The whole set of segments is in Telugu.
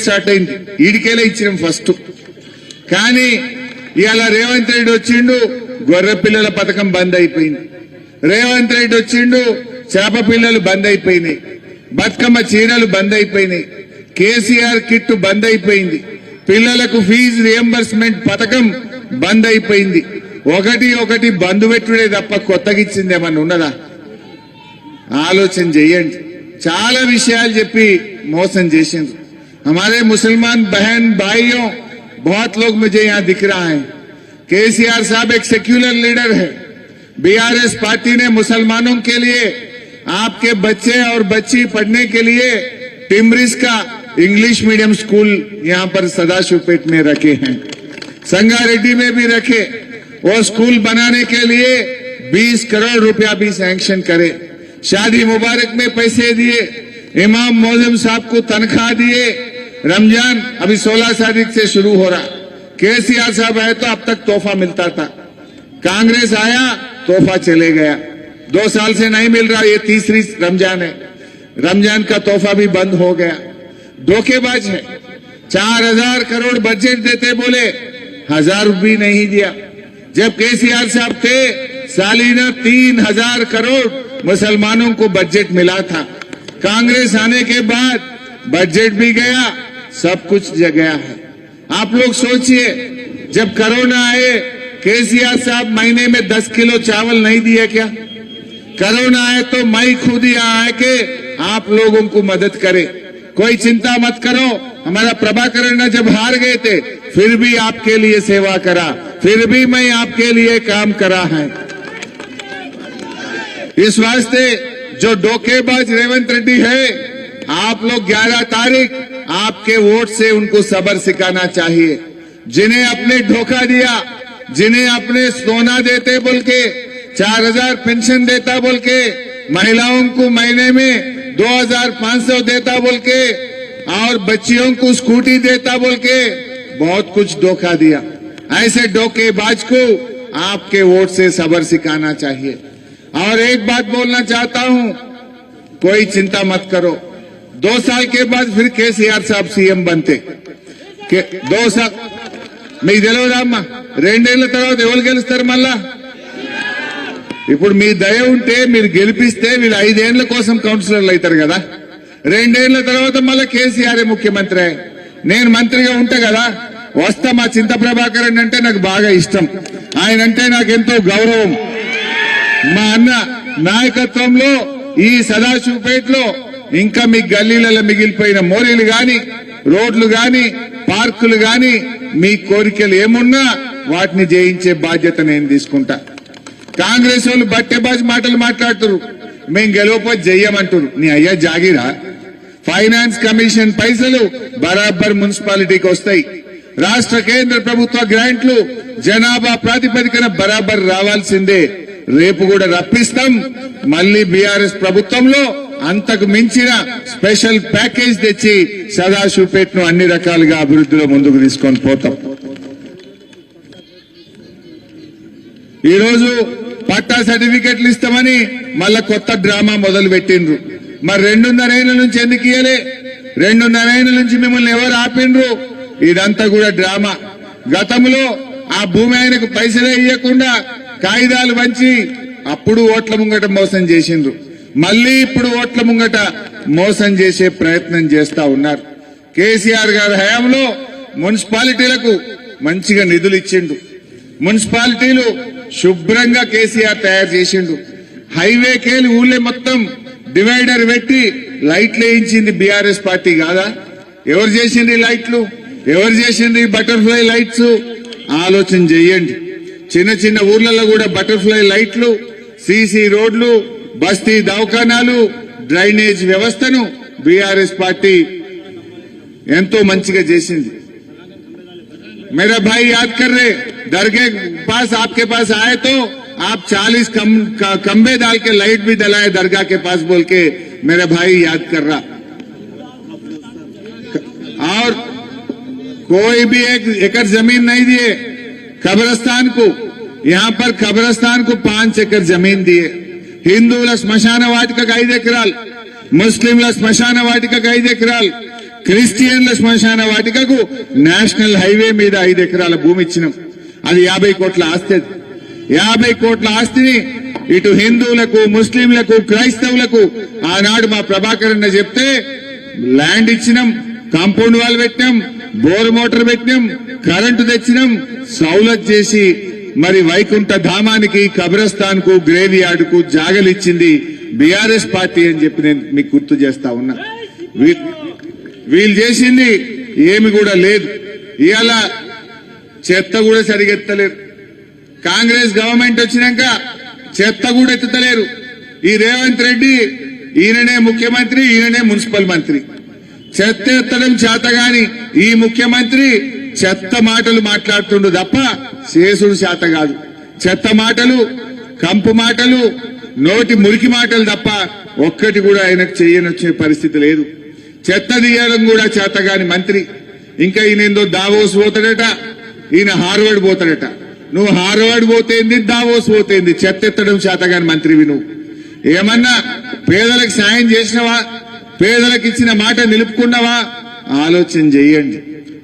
స్టార్ట్ అయింది. ఈడికేలే ఇచ్చినాం ఫస్ట్. కానీ ఇవాళ రేవంత్ రెడ్డి వచ్చిండు, గొర్రె పిల్లల పథకం బంద్ అయిపోయింది. రేవంత్ రెడ్డి వచ్చిండు, చేప పిల్లలు బంద్ అయిపోయినాయి. బతుకమ్మ చీరలు బంద్ అయిపోయినాయి. కేసీఆర్ కిట్ బంద్ అయిపోయింది. పిల్లలకు ఫీజు రియంబర్స్మెంట్ పథకం బంద్ అయిపోయింది. ఒకటి బంద్ పెట్టుడే తప్ప కొత్తగా ఇచ్చింది ఏమన్నా ఉన్నదా? ఆలోచన చెయ్యండి. చాలా విషయాలు చెప్పి మోసం చేసిండ్రు. हमारे मुसलमान बहन भाइयों बहुत लोग मुझे यहाँ दिख रहा है. केसीआर साहब एक सेक्युलर लीडर है. बीआरएस पार्टी ने मुसलमानों के लिए आपके बच्चे और बच्ची पढ़ने के लिए टिमरिस का इंग्लिश मीडियम स्कूल यहाँ पर सदाशिवपेट में रखे हैं. संगारेड्डी में भी रखे. वो स्कूल बनाने के लिए 20 करोड़ रुपया भी सैंक्शन करे. शादी मुबारक में पैसे दिए. इमाम मौजम साहब को तनख्वाह दिए. रमजान अभी 16 तारीख से शुरू हो रहा. केसीआर साहब है तो अब तक तोहफा मिलता था. कांग्रेस आया, तोहफा चले गया. 2 साल से नहीं मिल रहा. ये तीसरी रमजान है. रमजान का तोहफा भी बंद हो गया. धोखेबाज है. 4000 करोड़ बजट देते बोले, 1000 भी नहीं दिया. जब केसीआर साहब थे सालीना 3000 करोड़ मुसलमानों को बजट मिला था. कांग्रेस आने के बाद बजट भी गया, सब कुछ गया है. आप लोग सोचिए, जब कोरोना आए केसीआर साहब महीने में 10 किलो चावल नहीं दिए क्या? कोरोना आए तो मैं खुद ही आए के आप लोगों को मदद करे. कोई चिंता मत करो. हमारा प्रभाकरण जब हार गए थे फिर भी आपके लिए सेवा करा, फिर भी मैं आपके लिए काम करा है. इस वास्ते जो धोखेबाज रेवंत रेड्डी है, आप लोग 11 तारीख आपके वोट से उनको सब्र सिखाना चाहिए. जिन्हें आपने धोखा दिया, जिन्हें आपने सोना देते बोल के, 4000 पेंशन देता बोल के, महिलाओं को महीने में 2500 देता बोल के, और बच्चियों को स्कूटी देता बोल के बहुत कुछ धोखा दिया. ऐसे धोखेबाज को आपके वोट से सब्र सिखाना चाहिए. और एक बात बोलना चाहता हूं, कोई चिंता मत करो. 2 साल के बाद फिर केसीआर साहब सीएम बनते. 2 साल మీకు తెలియదమ్మా, 2 ఏళ్ల తర్వాత ఎవరు గెలుస్తారు? మళ్ళా ఇప్పుడు మీ దయ ఉంటే మీరు గెలిపిస్తే వీళ్ళు 5 ఏళ్ల కోసం కౌన్సిలర్లు అవుతారు కదా. 2 ఏళ్ల తర్వాత మళ్ళా కేసీఆర్ ముఖ్యమంత్రి. నేను మంత్రిగా ఉంటా కదా, వస్తా. మా చింత ప్రభాకరన్ అంటే నాకు బాగా ఇష్టం. ఆయన అంటే నాకు ఎంతో గౌరవం. మా అన్న నాయకత్వంలో ఈ సదాశివపేటలో ఇంకా మీ గల్లీలలో మిగిలిపోయిన మోరీలు గాని, రోడ్లు గాని, పార్కులు గాని, మీ కోరికలు ఏమున్నా వాటిని జయించే బాధ్యత నేను తీసుకుంటా. కాంగ్రెస్ వాళ్ళు బట్టెబాజ్ మాటలు మాట్లాడుతున్నారు. మేం గెలవపోతే జయ్యమంటారు. నీ అయ్యా జాగిరా. ఫైనాన్స్ కమిషన్ పైసలు బరాబర్ మున్సిపాలిటీకి వస్తాయి. రాష్ట్ర కేంద్ర ప్రభుత్వ గ్రాంట్లు జనాభా ప్రాతిపదికన బరాబర్ రావాల్సిందే. రేపు కూడా రప్పిస్తాం. మళ్లీ బీఆర్ఎస్ ప్రభుత్వంలో అంతకు మించిన స్పెషల్ ప్యాకేజ్ తెచ్చి సదాశివపేటను అన్ని రకాలుగా అభివృద్ధిలో ముందుకు తీసుకొని పోతాం. ఈ రోజు పట్టా సర్టిఫికెట్లు ఇస్తామని మళ్ళా కొత్త డ్రామా మొదలు పెట్టిండ్రు. మరి 2.5 ఏళ్ల నుంచి ఎందుకు ఇయ్యలే? 2.5 ఏళ్ల నుంచి మిమ్మల్ని ఎవరు ఆపిండ్రు? ఇదంతా కూడా డ్రామా. గతంలో ఆ భూమి ఆయనకు పైసలే ఇవ్వకుండా కాగితాలు పంచి అప్పుడు ఓట్ల ముంగట మోసం చేసిండ్రు. మళ్లీ ఇప్పుడు ఓట్ల ముంగట మోసం చేసే ప్రయత్నం చేస్తా ఉన్నారు. కేసీఆర్ గారి హయాంలో మున్సిపాలిటీలకు మంచిగా నిధులు ఇచ్చిండు. మున్సిపాలిటీలు శుభ్రంగా కేసీఆర్ తయారు చేసిండు. హైవేకేలు ఊళ్ళే మొత్తం డివైడర్ పెట్టి లైట్లు వేయించింది బీఆర్ఎస్ పార్టీ కాదా? ఎవరు చేసిండ్రు లైట్లు? ఎవరు చేసిండ్రు బటర్ఫ్లై లైట్స్? ఆలోచన చెయ్యండి. చిన్న చిన్న ఊర్లలో కూడా బటర్ఫ్లై లైట్లు, సీసీ రోడ్లు, బస్తీ దవాఖానాలు, డ్రైనేజ్ వ్యవస్థను బీఆర్ఎస్ పార్టీ ఎంతో మంచిగా చేసింది. मेरा भाई याद कर रहे, दरगाह पास आपके पास आए तो आप 40 खंबे डाल के लाइट भी दलाए दरगाह के पास बोल के मेरा भाई याद कर रहा. और कोई भी 1 एकड़ जमीन नहीं दिए कब्रिस्तान को. यहां पर कब्रिस्तान को 5 एकड़ जमीन दिए. హిందువుల శ్మశాన వాటికకు 5 ఎకరాలు, ముస్లింల శ్మశాన వాటికకు 5 ఎకరాలు, క్రిస్టియన్ల శ్మశాన వాటికకు నేషనల్ హైవే మీద 5 ఎకరాల భూమి ఇచ్చినాం. అది 50 కోట్ల ఆస్తి. 50 కోట్ల ఆస్తిని ఇటు హిందువులకు, ముస్లింలకు, క్రైస్తవులకు ఆనాడు మా ప్రభాకర్ అన్న చెప్తే ల్యాండ్ ఇచ్చినాం, కాంపౌండ్ వాల్ పెట్టినాం, బోర్ మోటార్ పెట్టినాం, కరెంటు తెచ్చినాం, సౌలత్ చేసి మరి వైకుంఠ ధామానికి, కబ్రస్థాన్ కు, గ్రేవ్ యార్డ్ కు జాగలిచ్చింది బీఆర్ఎస్ పార్టీ అని చెప్పి నేను మీకు గుర్తు చేస్తా ఉన్నా. వీళ్ళు చేసింది ఏమి కూడా లేదు. ఇవాళ చెత్త కూడా సరిగెత్తలేరు. కాంగ్రెస్ గవర్నమెంట్ వచ్చినాక చెత్త కూడా ఎత్తుతలేరు. ఈ రేవంత్ రెడ్డి ఈయననే ముఖ్యమంత్రి, ఈయననే మున్సిపల్ మంత్రి. చెత్త ఎత్తడం చేతగాని ఈ ముఖ్యమంత్రి చెత్త మాటలు మాట్లాడుతుండు తప్ప శేషుడు చేత కాదు. చెత్త మాటలు, కంపు మాటలు, నోటి మురికి మాటలు తప్ప ఒక్కటి కూడా ఆయనకు చేయనొచ్చే పరిస్థితి లేదు. చెత్త తీయడం కూడా చేతగాని మంత్రి. ఇంకా ఈయనేందో దావోస్ పోతాడట, ఈయన హార్వర్డ్ పోతాడట. నువ్వు హార్వర్డ్ పోతేంది, దావోస్ పోతేంది, చెత్త ఎత్తడం చేతగాని మంత్రివి నువ్వు. ఏమన్నా పేదలకు సాయం చేసినవా? పేదలకు ఇచ్చిన మాట నిలుపుకున్నావా? ఆలోచన చెయ్యండి.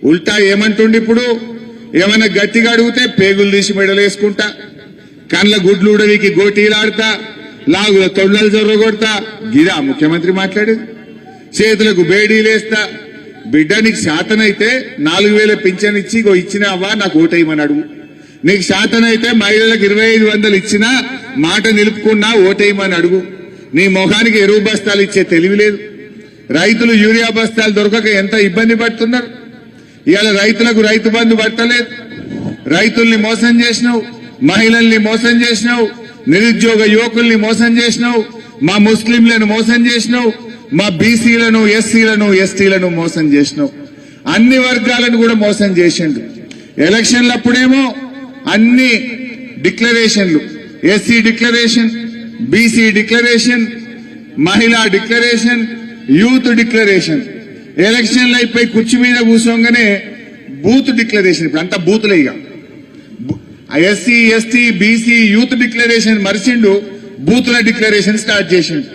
ఉల్టా ఏమంటుండి ఇప్పుడు? ఏమన్నా గట్టిగా అడిగితే పేగులు తీసి మెడలేసుకుంటా, కండ్ల గుడ్లు ఉడవికి గోటీలాడతా, లాగుల తొండలు జొర్రగొడతా. గిరా ముఖ్యమంత్రి మాట్లాడేది? చేతులకు బేడీలేస్తా. బిడ్డ నీకు శాతనైతే 4000 పింఛన్ ఇచ్చి ఇచ్చినావా నాకు ఓటేయమని అడుగు. నీకు శాతనైతే మహిళలకు 2500 ఇచ్చినా మాట నిలుపుకున్నా ఓటేయమని అడుగు. నీ మొఖానికి ఎరువు బస్తాలు ఇచ్చే తెలివి లేదు. రైతులు యూరియా బస్తాలు దొరకక ఎంత ఇబ్బంది పడుతున్నారు. ఇవాళ రైతులకు రైతు బంధు పట్టలేదు. రైతుల్ని మోసం చేసినావు, మహిళల్ని మోసం చేసినావు, నిరుద్యోగ యువకుల్ని మోసం చేసినావు, మా ముస్లింలను మోసం చేసినావు, మా బీసీలను, ఎస్సీలను, ఎస్టీలను మోసం చేసినావు. అన్ని వర్గాలను కూడా మోసం చేసిండు. ఎలక్షన్లప్పుడేమో అన్ని డిక్లరేషన్లు, ఎస్సీ డిక్లరేషన్, బీసీ డిక్లరేషన్, మహిళా డిక్లరేషన్, యూత్ డిక్లరేషన్. ఎలక్షన్లు అయిపోయి కుర్చీ మీద కూర్చోగానే బూత్ డిక్లరేషన్. ఇప్పుడు అంతా బూతులే. ఇక SC, ST, BC, youth declaration మరిచిండు, బూతుల డిక్లరేషన్ స్టార్ట్ చేసిండు.